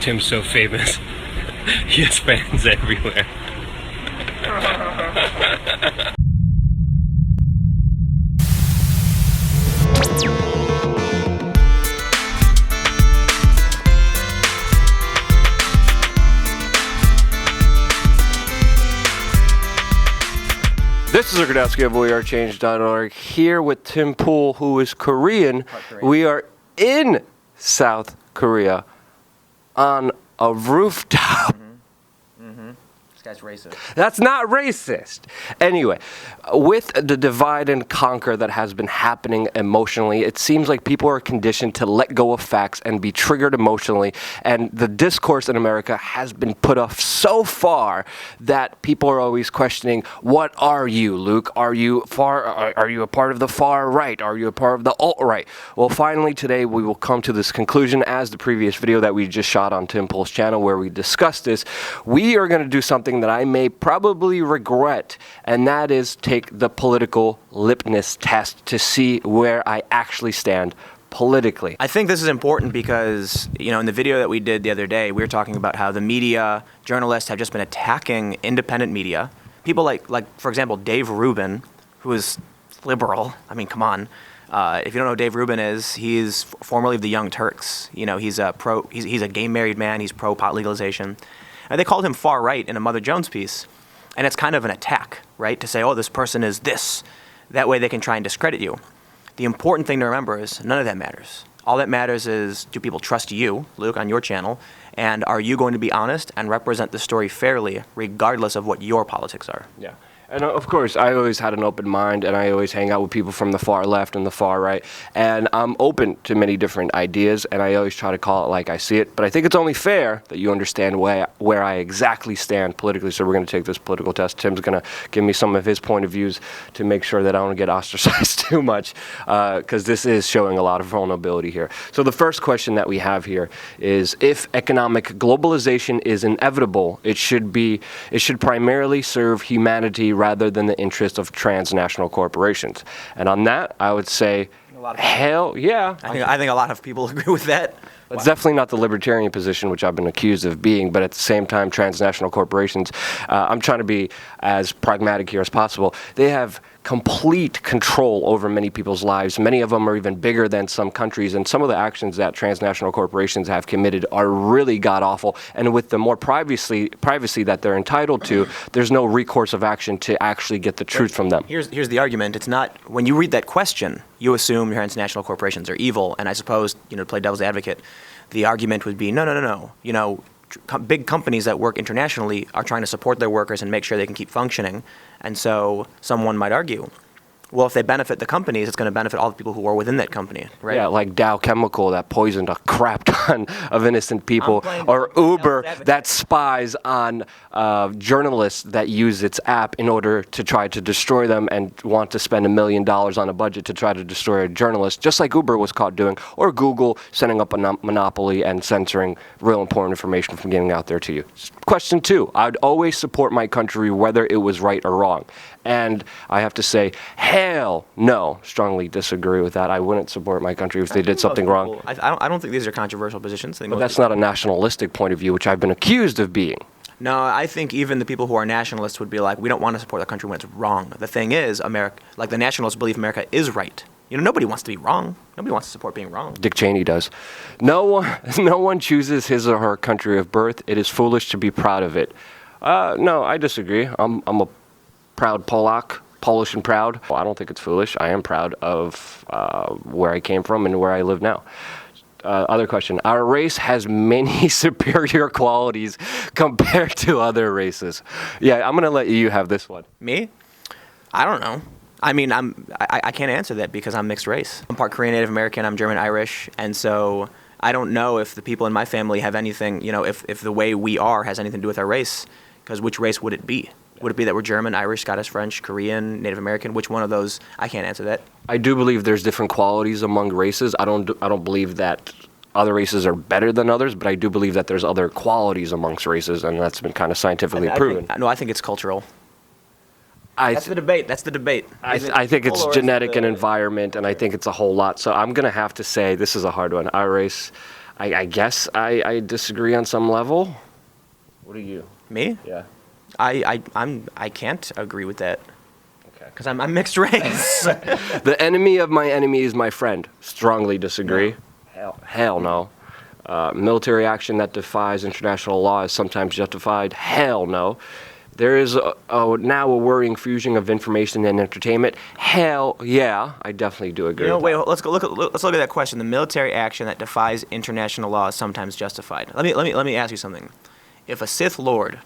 Tim's so famous. He has fans everywhere. This is Luke Rudkowski of WeAreChange.org here with Tim Pool, who is Korean. We are in South Korea on a rooftop. This guy's racist. That's not racist. Anyway, with the divide and conquer that has been happening emotionally, it seems like people are conditioned to let go of facts and be triggered emotionally. And the discourse in America has been put off so far that people are always questioning, what are you, Luke? Are you a part of the far right? Are you a part of the alt-right? Well, finally today we will come to this conclusion, as the previous video that we just shot on Tim Pool's channel where we discussed this. We are going to do something that I may probably regret, and that is take the political litmus test to see where I actually stand politically. I think this is important because, in the video that we did the other day, we were talking about how the media, journalists have just been attacking independent media. People like for example, Dave Rubin, who is liberal. I mean, come on. If you don't know who Dave Rubin is, he's formerly of the Young Turks. He's a gay married man. He's pro pot legalization. And they called him far right in a Mother Jones piece. And it's kind of an attack, right? To say, oh, this person is this. That way they can try and discredit you. The important thing to remember is none of that matters. All that matters is, do people trust you, Luke, on your channel? And are you going to be honest and represent the story fairly, regardless of what your politics are? Yeah. And of course, I always had an open mind, and I always hang out with people from the far left and the far right, and I'm open to many different ideas, and I always try to call it like I see it. But I think it's only fair that you understand where I exactly stand politically. So we're going to take this political test. Tim's going to give me some of his point of views to make sure that I don't get ostracized too much, because this is showing a lot of vulnerability here. So the first question that we have here is, if economic globalization is inevitable, it should primarily serve humanity rather than the interest of transnational corporations. And on that, I would say, hell yeah. I think a lot of people agree with that. It's definitely not the libertarian position, which I've been accused of being, but at the same time, transnational corporations, I'm trying to be as pragmatic here as possible. They have complete control over many people's lives. Many of them are even bigger than some countries, and some of the actions that transnational corporations have committed are really god-awful. And with the more privacy that they're entitled to, there's no recourse of action to actually get the truth from them. Here's the argument. It's not, when you read that question, you assume transnational corporations are evil, and I suppose, to play devil's advocate, the argument would be, no. Big companies that work internationally are trying to support their workers and make sure they can keep functioning. And so someone might argue, well, if they benefit the companies, it's going to benefit all the people who are within that company, right? Yeah, like Dow Chemical that poisoned a crap ton of innocent people, or Uber that spies on journalists that use its app in order to try to destroy them and want to spend $1 million on a budget to try to destroy a journalist, just like Uber was caught doing, or Google setting up a monopoly and censoring real important information from getting out there to you. Question 2, I'd always support my country whether it was right or wrong. And I have to say, hell no, strongly disagree with that. I wouldn't support my country if they did something wrong. I don't think these are controversial positions. But that's not a nationalistic point of view, which I've been accused of being. No, I think even the people who are nationalists would be like, we don't want to support the country when it's wrong. The thing is, the nationalists believe America is right. Nobody wants to be wrong. Nobody wants to support being wrong. Dick Cheney does. No one chooses his or her country of birth. It is foolish to be proud of it. No, I disagree. I'm a proud Polak, Polish and proud. Well, I don't think it's foolish. I am proud of where I came from and where I live now. Other question. Our race has many superior qualities compared to other races. Yeah, I'm going to let you have this one. Me? I don't know. I mean, I can't answer that because I'm mixed race. I'm part Korean, Native American, I'm German, Irish, and so I don't know if the people in my family have anything, if the way we are has anything to do with our race, because which race would it be? Would it be that we're German, Irish, Scottish, French, Korean, Native American? Which one of those? I can't answer that. I do believe there's different qualities among races. I don't believe that other races are better than others, but I do believe that there's other qualities amongst races, and that's been kind of scientifically proven. I think it's cultural. That's the debate. I think it's genetic and environment, and I think it's a whole lot. So I'm going to have to say, this is a hard one. Our race, I guess I disagree on some level. What are you? Me? Yeah. I can't agree with that. Okay. Because I'm mixed race. The enemy of my enemy is my friend. Strongly disagree. No. Hell no. Military action that defies international law is sometimes justified. Hell no. There is now a worrying fusion of information and entertainment. Hell yeah, I definitely do agree. Wait, let's look at that question. The military action that defies international law is sometimes justified. Let me ask you something. If a Sith Lord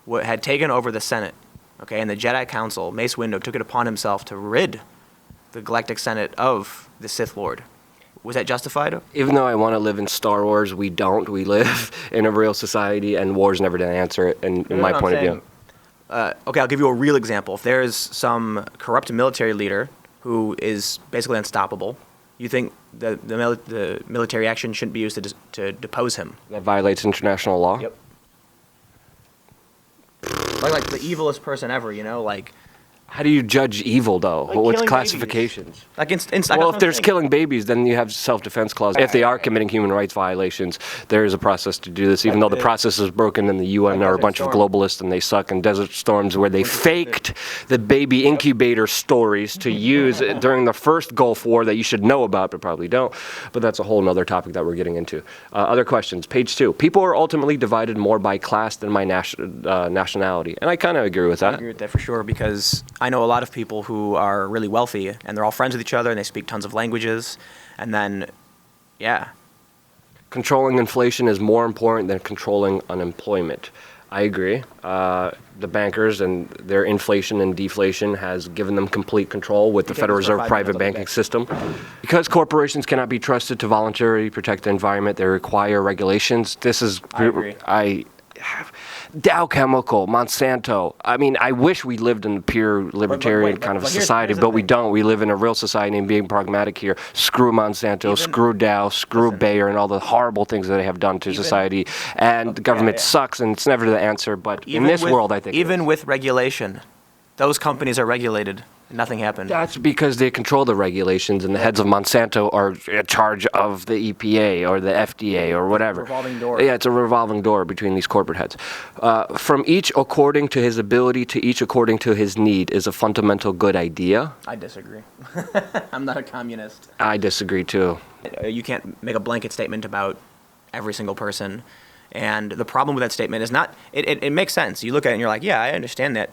had taken over the Senate, okay, and the Jedi Council, Mace Windu, took it upon himself to rid the Galactic Senate of the Sith Lord, was that justified? Even though I want to live in Star Wars, we don't. We live in a real society, and war's never going to answer it, in my point of view. Okay, I'll give you a real example. If there is some corrupt military leader who is basically unstoppable, you think the military action shouldn't be used to depose him? That violates international law? Yep. Like the evilest person ever, like... How do you judge evil, though? Like What's killing classifications? Babies. Well, if there's killing babies, then you have self-defense clause. If they are committing human rights violations, there is a process to do this, even though the process is broken and the UN are a bunch of globalists and they suck, and Desert Storms where they faked the baby incubator stories to use during the first Gulf War that you should know about but probably don't. But that's a whole other topic that we're getting into. Other questions. Page 2. People are ultimately divided more by class than by nationality. And I kind of agree with that. I agree with that for sure, because I know a lot of people who are really wealthy, and they're all friends with each other, and they speak tons of languages, and then, yeah. Controlling inflation is more important than controlling unemployment. I agree. The bankers and their inflation and deflation has given them complete control with the Federal Reserve private banking system. Because corporations cannot be trusted to voluntarily protect the environment, they require regulations. I agree. Dow Chemical, Monsanto. I mean, I wish we lived in a pure libertarian kind of society, but we don't. We live in a real society, and being pragmatic here, screw Monsanto, screw Dow, screw Bayer, and all the horrible things that they have done to society. And the government sucks, and it's never the answer. But in this world, I think even with regulation, those companies are regulated. Nothing happened. That's because they control the regulations, and the heads of Monsanto are in charge of the EPA or the FDA or whatever. It's a revolving door. Yeah, it's a revolving door between these corporate heads. From each according to his ability to each according to his need is a fundamental good idea. I disagree. I'm not a communist. I disagree too. You can't make a blanket statement about every single person. And the problem with that statement is not, it makes sense. You look at it and you're like, yeah, I understand that.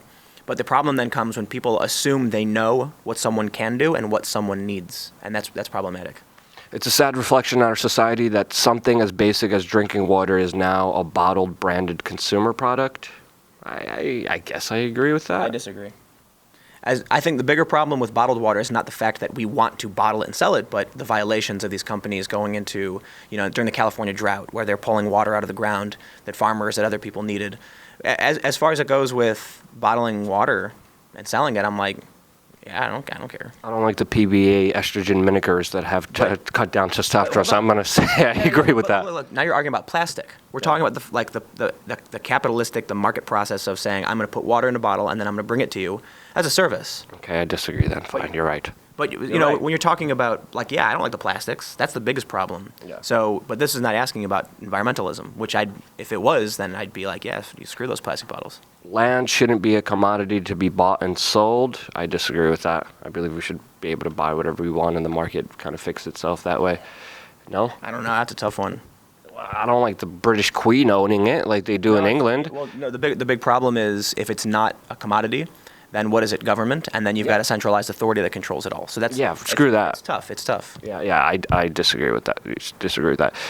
But the problem then comes when people assume they know what someone can do and what someone needs, and that's problematic. It's a sad reflection on our society that something as basic as drinking water is now a bottled, branded consumer product. I guess I agree with that. I disagree. I think the bigger problem with bottled water is not the fact that we want to bottle it and sell it, but the violations of these companies going into, during the California drought, where they're pulling water out of the ground that farmers, that other people needed. As far as it goes with bottling water and selling it, I'm like, yeah, I don't care. I don't like the PBA estrogen minokers that have cut down testosterone. So I'm going to say I agree with that. Look, now you're arguing about plastic. We're talking about the capitalistic, the market process of saying I'm going to put water in a bottle and then I'm going to bring it to you as a service. Okay, I disagree then. Fine, you're right. But when you're talking about I don't like the plastics. That's the biggest problem. Yeah. So, but this is not asking about environmentalism, which if it was, then I'd be like, yeah, you screw those plastic bottles. Land shouldn't be a commodity to be bought and sold. I disagree with that. I believe we should be able to buy whatever we want, and the market kind of fix itself that way. No? I don't know. That's a tough one. I don't like the British Queen owning it like they do in England. Well, no. The big problem is if it's not a commodity, then what is it? Government, and then you've got a centralized authority that controls it all. So that's screw that. It's tough. Yeah. I disagree with that.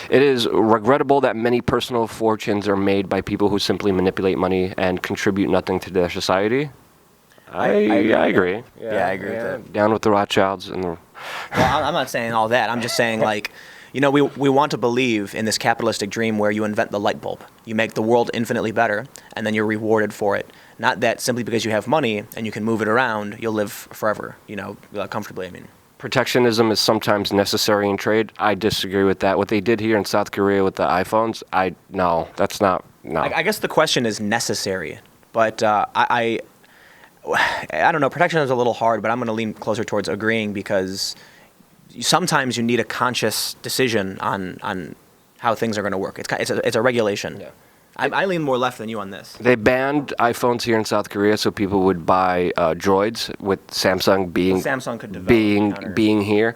It is regrettable that many personal fortunes are made by people who simply manipulate money and contribute nothing to their society. I agree. Yeah, I agree with that. Down with the Rothschilds and the. Well, I'm not saying all that. I'm just saying we want to believe in this capitalistic dream where you invent the light bulb. You make the world infinitely better, and then you're rewarded for it. Not that simply because you have money and you can move it around, you'll live forever, comfortably, I mean. Protectionism is sometimes necessary in trade. I disagree with that. What they did here in South Korea with the iPhones, that's not. I guess the question is necessary, but I don't know. Protectionism is a little hard, but I'm going to lean closer towards agreeing because sometimes you need a conscious decision on how things are going to work. It's a regulation. Yeah. I lean more left than you on this. They banned iPhones here in South Korea, so people would buy droids. With Samsung Samsung could develop being here.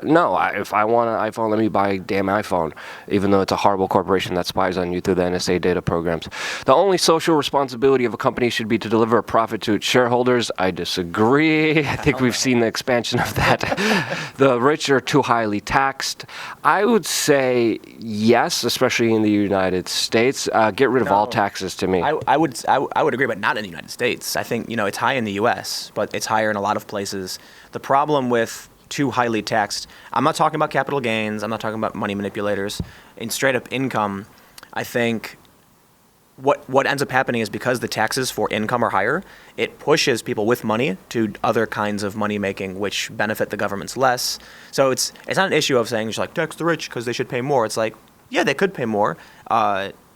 No, if I want an iPhone, let me buy a damn iPhone. Even though it's a horrible corporation that spies on you through the NSA data programs. The only social responsibility of a company should be to deliver a profit to its shareholders. I disagree. I think we've seen the expansion of that. The rich are too highly taxed. I would say yes, especially in the United States. Get rid of all taxes to me. I would agree, but not in the United States. I think it's high in the U.S., but it's higher in a lot of places. The problem with too highly taxed, I'm not talking about capital gains. I'm not talking about money manipulators. In straight up income, I think what ends up happening is because the taxes for income are higher, it pushes people with money to other kinds of money making, which benefit the governments less. So it's not an issue of saying just like tax the rich because they should pay more. It's like, yeah, they could pay more.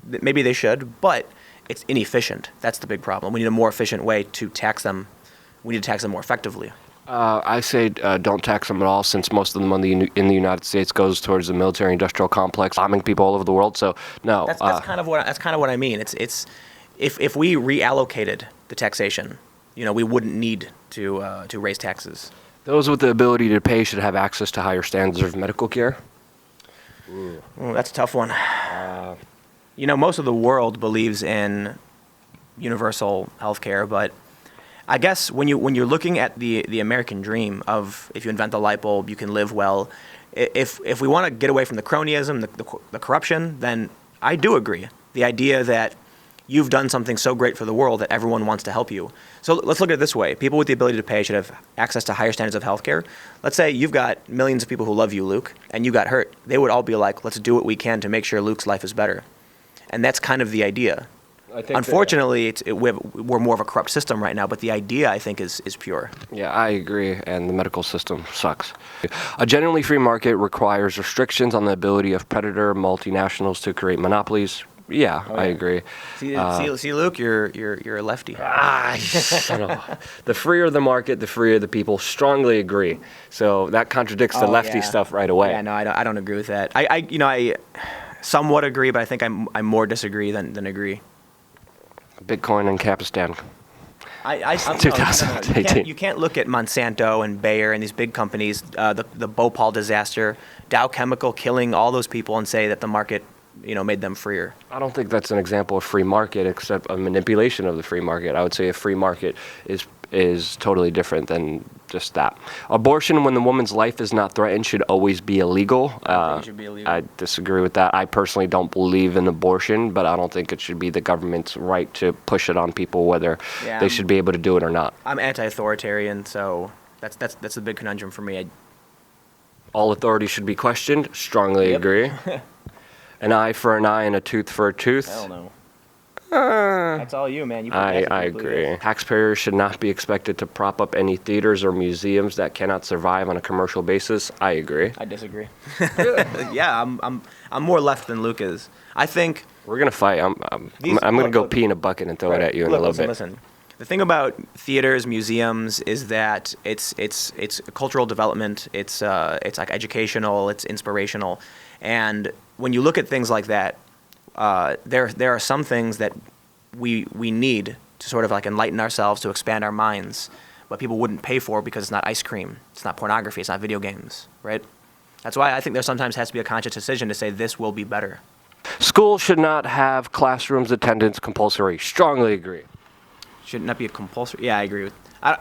Maybe they should, but it's inefficient. That's the big problem. We need a more efficient way to tax them. We need to tax them more effectively. I say don't tax them at all, since most of the money in the United States goes towards the military-industrial complex, bombing people all over the world. So no, that's kind of what I mean. It's if we reallocated the taxation, we wouldn't need to raise taxes. Those with the ability to pay should have access to higher standards of medical care. Ooh, that's a tough one. Most of the world believes in universal health care, but I guess when you're looking at the American dream of if you invent the light bulb, you can live well. If we want to get away from the cronyism, the corruption, then I do agree. The idea that you've done something so great for the world that everyone wants to help you. So let's look at it this way. People with the ability to pay should have access to higher standards of healthcare. Let's say you've got millions of people who love you, Luke, and you got hurt. They would all be like, let's do what we can to make sure Luke's life is better. And that's kind of the idea. Unfortunately, we're more of a corrupt system right now, but the idea, I think, is pure. Yeah, I agree, and the medical system sucks. A genuinely free market requires restrictions on the ability of predator multinationals to create monopolies. Yeah, I agree. See, Luke, you're a lefty. The freer the market, the freer the people. Strongly agree. So that contradicts the lefty stuff right away. Yeah, no, I don't agree with that. I somewhat agree, but I think I more disagree than agree. Bitcoin and Kapistan. 2018. You can't look at Monsanto and Bayer and these big companies, the Bhopal disaster, Dow Chemical killing all those people, and say that the market, made them freer. I don't think that's an example of free market, except a manipulation of the free market. I would say a free market is totally different than just that. Abortion, when the woman's life is not threatened, should always be illegal. It should be illegal. I disagree with that. I personally don't believe in abortion, but I don't think it should be the government's right to push it on people whether they should be able to do it or not. I'm anti-authoritarian, so that's a big conundrum for me. All authority should be questioned. Strongly agree. An eye for an eye and a tooth for a tooth. Hell no. That's all you, man. I agree. Taxpayers should not be expected to prop up any theaters or museums that cannot survive on a commercial basis. I agree. I disagree. Yeah, I'm more left than Luke is. I think we're gonna fight. I'm gonna go pee in a bucket and throw it at you in a little bit. Listen. The thing about theaters, museums, is that it's cultural development. It's like educational. It's inspirational, and when you look at things like that, there are some things that we need to sort of like enlighten ourselves, to expand our minds, but people wouldn't pay for because it's not ice cream, it's not pornography, it's not video games, right? That's why I think there sometimes has to be a conscious decision to say this will be better. School should not have classrooms attendance compulsory. Strongly agree. Should not be a compulsory. Yeah, I agree with.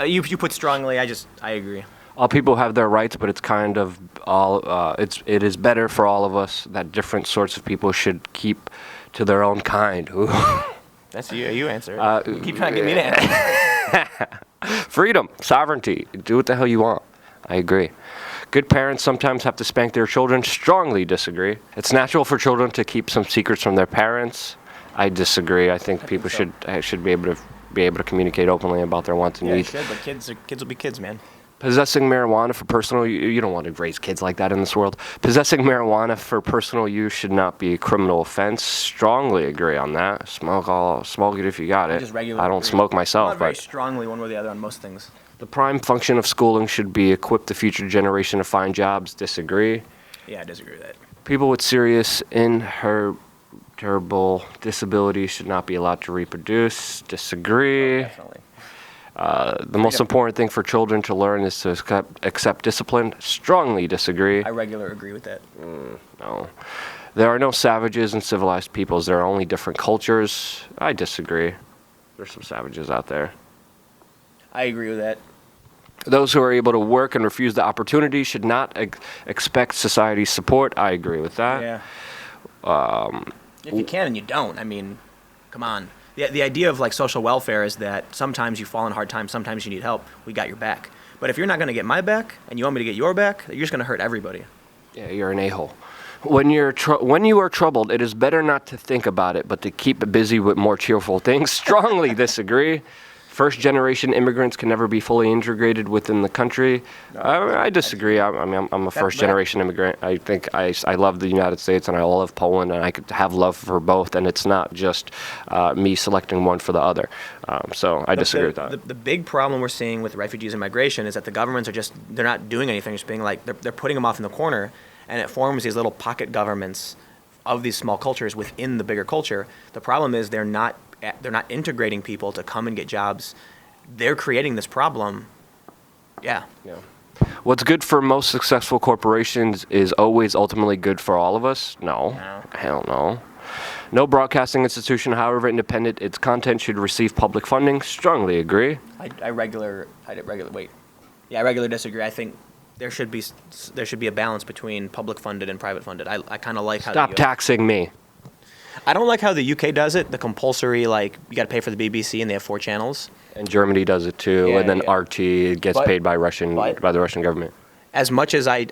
You put strongly. I agree. All people have their rights, but it's kind of it is better for all of us that different sorts of people should keep to their own kind. Ooh. That's you. You answer. You keep trying to get me to answer. Freedom, sovereignty. Do what the hell you want. I agree. Good parents sometimes have to spank their children. Strongly disagree. It's natural for children to keep some secrets from their parents. I disagree. I think people should be able to communicate openly about their wants and needs. Yeah, but kids will be kids, man. Possessing marijuana for personal use, you don't want to raise kids like that in this world. Possessing marijuana for personal use should not be a criminal offense. Strongly agree on that. Smoke it if you got it. I don't smoke myself, not very strongly one way or the other on most things. The prime function of schooling should be equip the future generation to find jobs. Disagree. Yeah, I disagree with that. People with serious inheritable disabilities should not be allowed to reproduce. Disagree. Oh, definitely. The most important thing for children to learn is to accept discipline. Strongly disagree. I regularly agree with that. No. There are no savages and civilized peoples. There are only different cultures. I disagree. There's some savages out there. I agree with that. Those who are able to work and refuse the opportunity should not expect society's support. I agree with that. Yeah. If you can and you don't, I mean, come on. The idea of like social welfare is that sometimes you fall in hard times, sometimes you need help. We got your back. But if you're not going to get my back and you want me to get your back, you're just going to hurt everybody. Yeah, you're an a-hole. When you are troubled, it is better not to think about it, but to keep busy with more cheerful things. Strongly disagree. First-generation immigrants can never be fully integrated within the country. No, I disagree. I'm a first-generation immigrant. I think I love the United States and I love Poland, and I could have love for both, and it's not just me selecting one for the other. So I disagree with that. The big problem we're seeing with refugees and migration is that the governments they're not doing anything. Just being like, they're putting them off in the corner, and it forms these little pocket governments of these small cultures within the bigger culture. The problem is they're not integrating people to come and get jobs. They're creating this problem. Yeah. What's good for most successful corporations is always ultimately good for all of us? No. Hell no. No broadcasting institution, however independent its content, should receive public funding. Strongly agree. I regularly disagree. I think there should be a balance between public funded and private funded. I kind of like how Stop taxing me. I don't like how the UK does it, the compulsory, like, you got to pay for the BBC and they have 4 channels. And Germany does it too, and then RT gets paid by the Russian government. As much as I've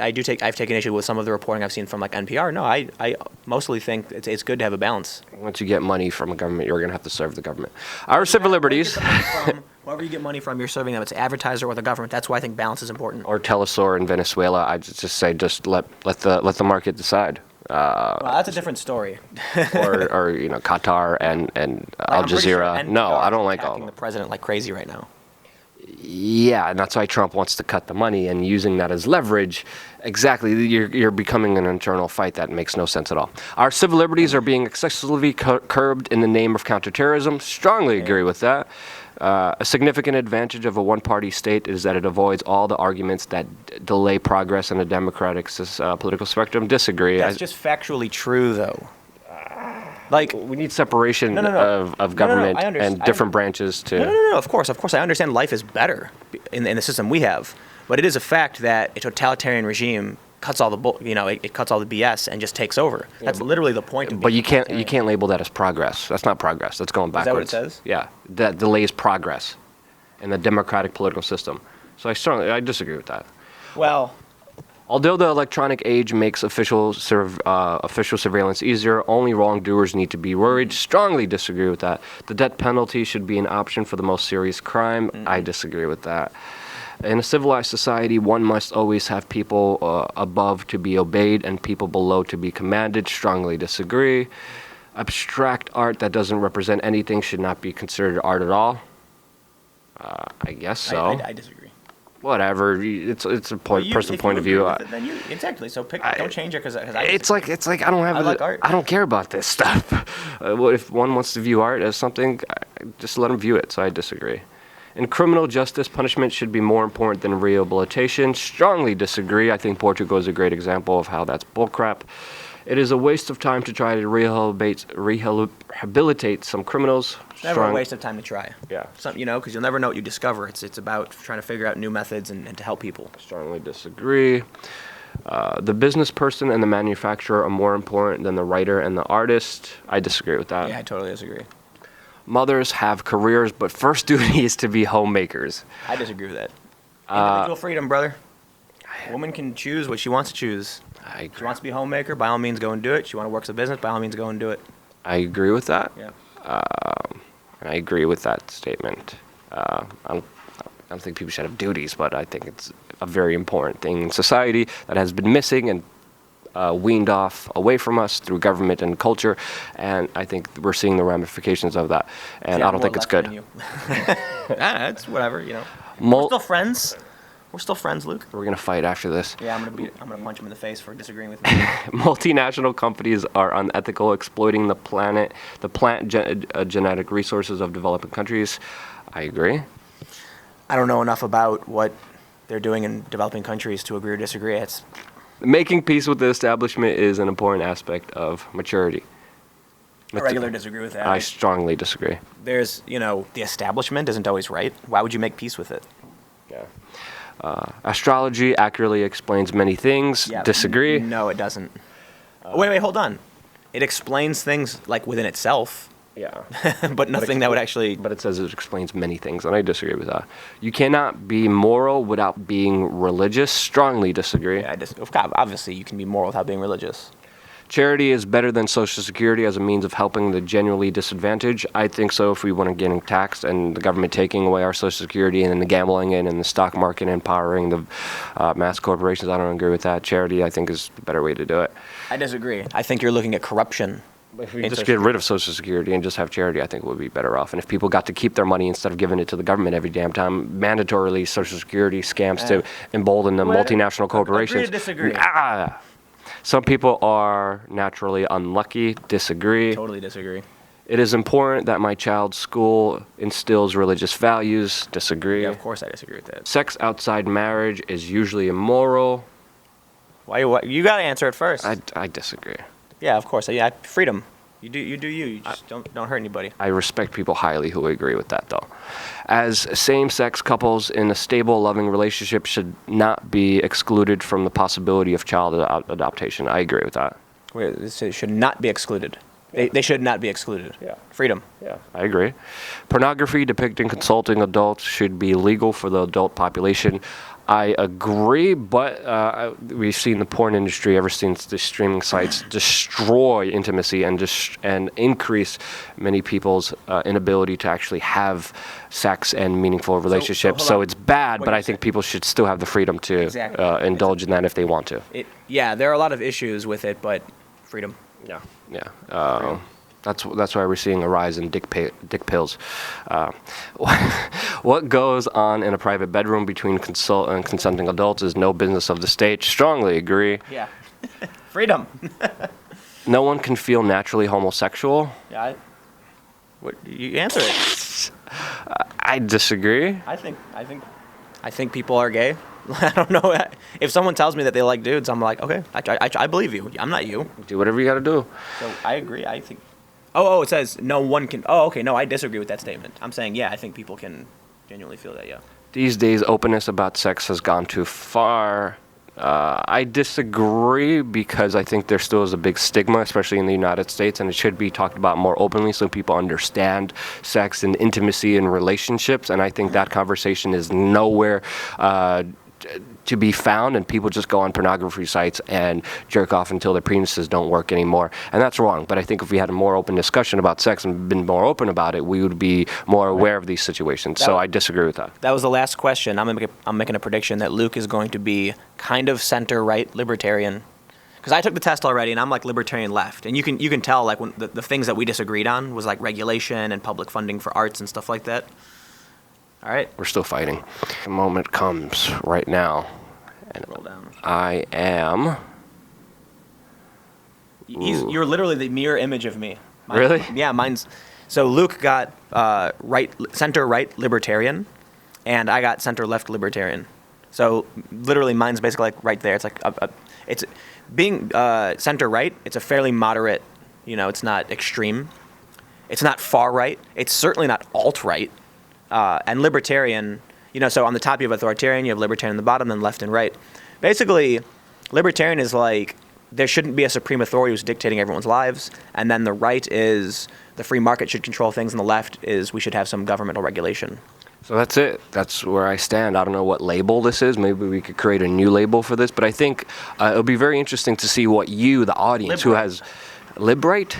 taken issue with some of the reporting I've seen from like NPR, no, I mostly think it's good to have a balance. Once you get money from a government, you're going to have to serve the government. Our civil liberties. Wherever you get money from, you're serving them. It's an advertiser or the government. That's why I think balance is important. Or Telesur in Venezuela. I just say let the market decide. Well, that's a different story. or Qatar and Al Jazeera. Sure No, I don't like all of them. them. The president like crazy right now. Yeah, and that's why Trump wants to cut the money and using that as leverage. Exactly, you're becoming an internal fight that makes no sense at all. Our civil liberties are being excessively curbed in the name of counterterrorism. Strongly agree with that. A significant advantage of a one-party state is that it avoids all the arguments that delay progress in a democratic political spectrum. Disagree. That's just factually true, though. Like, we need separation of government and different branches to... No, of course, I understand life is better in the system we have, but it is a fact that a totalitarian regime cuts all the it cuts all the BS and just takes over. That's literally the point. But you can't label that as progress. That's not progress. That's going backwards. Is that what it says? Yeah, that delays progress in the democratic political system. So I disagree with that. Well, although the electronic age makes official surveillance easier, only wrongdoers need to be worried. Strongly disagree with that. The death penalty should be an option for the most serious crime. I disagree with that. In a civilized society, one must always have people above to be obeyed and people below to be commanded. Strongly disagree. Abstract art that doesn't represent anything should not be considered art at all. I guess so. I disagree. Whatever. It's a personal point of view. Exactly. So don't change it because it's like I don't have. I like art. I don't care about this stuff. If one wants to view art as something, just let them view it. So I disagree. In criminal justice, punishment should be more important than rehabilitation. Strongly disagree. I think Portugal is a great example of how that's bullcrap. It is a waste of time to try to rehabilitate some criminals. Never a waste of time to try. Yeah. Because you'll never know what you discover. It's about trying to figure out new methods and to help people. Strongly disagree. The business person and the manufacturer are more important than the writer and the artist. I disagree with that. Yeah, I totally disagree. Mothers have careers, but first duty is to be homemakers. I disagree with that. Individual freedom, brother. A woman can choose what she wants to choose. I agree. She wants to be a homemaker, by all means go and do it. She wants to work as a business, by all means go and do it. I agree with that. Yeah. I agree with that statement. I don't think people should have duties, but I think it's a very important thing in society that has been missing and weaned off away from us through government and culture, and I think we're seeing the ramifications of that, and I don't think it's good. It's whatever, We're still friends. We're still friends, Luke. We're going to fight after this. Yeah, I'm gonna punch him in the face for disagreeing with me. Multinational companies are unethical, exploiting the plant genetic resources of developing countries. I agree. I don't know enough about what they're doing in developing countries to agree or disagree. It's Making peace with the establishment is an important aspect of maturity. I regularly disagree with that. I strongly disagree. There's, the establishment isn't always right. Why would you make peace with it? Yeah. Astrology accurately explains many things. Yeah, Disagree. No, it doesn't. Wait, hold on. It explains things like within itself. Yeah. but nothing that would actually... But it says it explains many things, and I disagree with that. You cannot be moral without being religious. Strongly disagree. Yeah, obviously, you can be moral without being religious. Charity is better than Social Security as a means of helping the genuinely disadvantaged. I think so. If we want to get taxed and the government taking away our Social Security and then the gambling and the stock market empowering the mass corporations, I don't agree with that. Charity, I think, is the better way to do it. I disagree. I think you're looking at corruption. If we just get rid of Social Security and just have charity, I think we'd be better off. And if people got to keep their money instead of giving it to the government every damn time, mandatorily Social Security scams to embolden the multinational corporations. Agree to disagree. Some people are naturally unlucky. Disagree. Totally disagree. It is important that my child's school instills religious values. Disagree. Yeah, of course I disagree with that. Sex outside marriage is usually immoral. Why? You got to answer it first. I disagree. Yeah, of course. Yeah, freedom. You do you. You just don't hurt anybody. I respect people highly who agree with that, though. As same-sex couples in a stable, loving relationship should not be excluded from the possibility of child adoption. I agree with that. Wait, it should not be excluded. They should not be excluded. Yeah. Freedom. Yeah, I agree. Pornography depicting consulting adults should be legal for the adult population. I agree, but we've seen the porn industry ever since the streaming sites destroy intimacy and increase many people's inability to actually have sex and meaningful relationships. So it's bad, but I think people should still have the freedom to indulge in that if they want to. There are a lot of issues with it, but freedom. Yeah. That's why we're seeing a rise in dick pills. What goes on in a private bedroom between consenting adults is no business of the state. Strongly agree. Yeah. Freedom. No one can feel naturally homosexual. Yeah. You answer it. I disagree. I think people are gay. I don't know. If someone tells me that they like dudes, I'm like, okay, I believe you. I'm not you. Do whatever you got to do. So I agree. I think. Oh, it says no one can. Oh, okay. No, I disagree with that statement. I'm saying, yeah, I think people can genuinely feel that, yeah. These days, openness about sex has gone too far. I disagree because I think there still is a big stigma, especially in the United States, and it should be talked about more openly so people understand sex and intimacy and relationships. And I think that conversation is nowhere to be found, and people just go on pornography sites and jerk off until their penises don't work anymore. And that's wrong. But I think if we had a more open discussion about sex and been more open about it, we would be more aware of these situations. So I disagree with that. That was the last question. I'm making a prediction that Luke is going to be kind of center-right libertarian. Because I took the test already, and I'm like libertarian left. And you can tell, like, when the things that we disagreed on was like regulation and public funding for arts and stuff like that. All right. We're still fighting. The moment comes right now. And roll down. I am... You're literally the mirror image of me. Really? Yeah, mine's... So Luke got center-right libertarian, and I got center-left libertarian. So literally mine's basically like right there. It's like... it's being center-right, it's a fairly moderate, it's not extreme. It's not far-right. It's certainly not alt-right. And libertarian, so on the top you have authoritarian, you have libertarian on the bottom, then left and right. Basically, libertarian is like there shouldn't be a supreme authority who's dictating everyone's lives, and then the right is the free market should control things, and the left is we should have some governmental regulation. So that's it. That's where I stand. I don't know what label this is. Maybe we could create a new label for this, but I think it'll be very interesting to see what you, the audience, who has... Lib-right?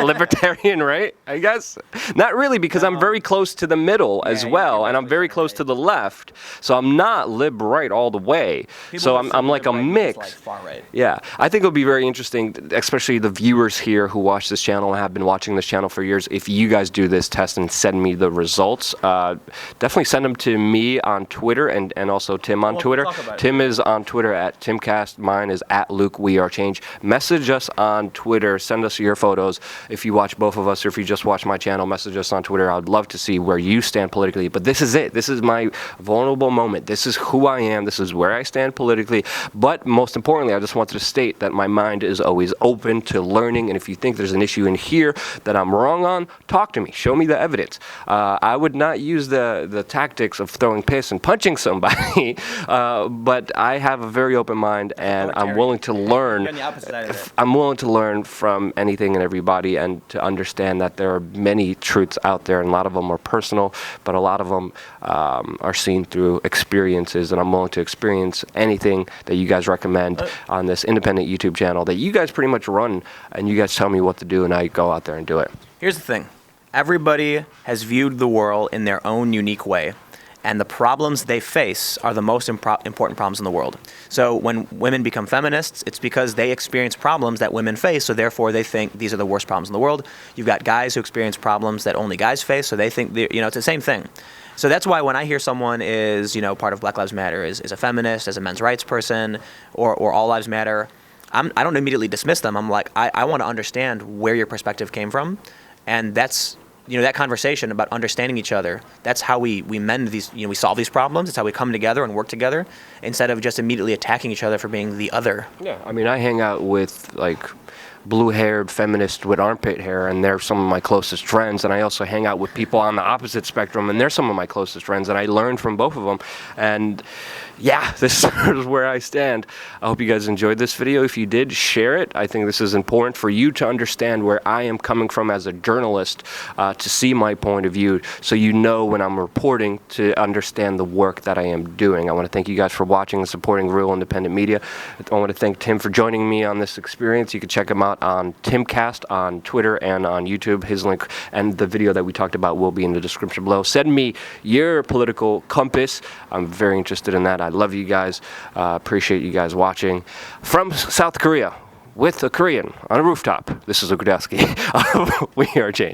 Libertarian, right? I guess. Not really, because I'm very close to the middle as well, and I'm very close to the left. So I'm not lib-right all the way. So I'm like a mix. Like far right. Yeah, I think it'll be very interesting, especially the viewers here who watch this channel and have been watching this channel for years. If you guys do this test and send me the results, definitely send them to me on Twitter and also Tim on Twitter. Tim is on Twitter at TimCast. Mine is at Luke WeAreChange. Message us on Twitter. Send us your photos. If you watch both of us or if you just watch my channel, message us on Twitter. I'd love to see where you stand politically. But this is it. This is my vulnerable moment. This is who I am. This is where I stand politically. But most importantly, I just wanted to state that my mind is always open to learning. And if you think there's an issue in here that I'm wrong on, talk to me. Show me the evidence. I would not use the tactics of throwing piss and punching somebody, but I have a very open mind, and I'm willing to learn. I'm willing to learn from anything and everybody, and to understand that there are many truths out there, and a lot of them are personal, but a lot of them are seen through experiences, and I'm willing to experience anything that you guys recommend on this independent YouTube channel that you guys pretty much run, and you guys tell me what to do, and I go out there and do it. Here's the thing. Everybody has viewed the world in their own unique way, and the problems they face are the most important problems in the world. So when women become feminists, it's because they experience problems that women face, so therefore they think these are the worst problems in the world. You've got guys who experience problems that only guys face, so they think, it's the same thing. So that's why when I hear someone is, part of Black Lives Matter, is a feminist, as a men's rights person, or All Lives Matter, I don't immediately dismiss them. I'm like, I want to understand where your perspective came from, and that's, that conversation about understanding each other, that's how we mend these, we solve these problems. It's how we come together and work together instead of just immediately attacking each other for being the other. Yeah, I mean, I hang out with, blue-haired feminists with armpit hair, and they're some of my closest friends. And I also hang out with people on the opposite spectrum, and they're some of my closest friends, and I learn from both of them. And yeah, this is where I stand. I hope you guys enjoyed this video. If you did, share it. I think this is important for you to understand where I am coming from as a journalist, to see my point of view, so you know when I'm reporting to understand the work that I am doing. I want to thank you guys for watching and supporting real independent media. I want to thank Tim for joining me on this experience. You can check him out on TimCast on Twitter and on YouTube. His link and the video that we talked about will be in the description below. Send me your political compass. I'm very interested in that. I love you guys. Appreciate you guys watching. From South Korea, with a Korean on a rooftop, this is Luke Rudkowski of WeAreChange.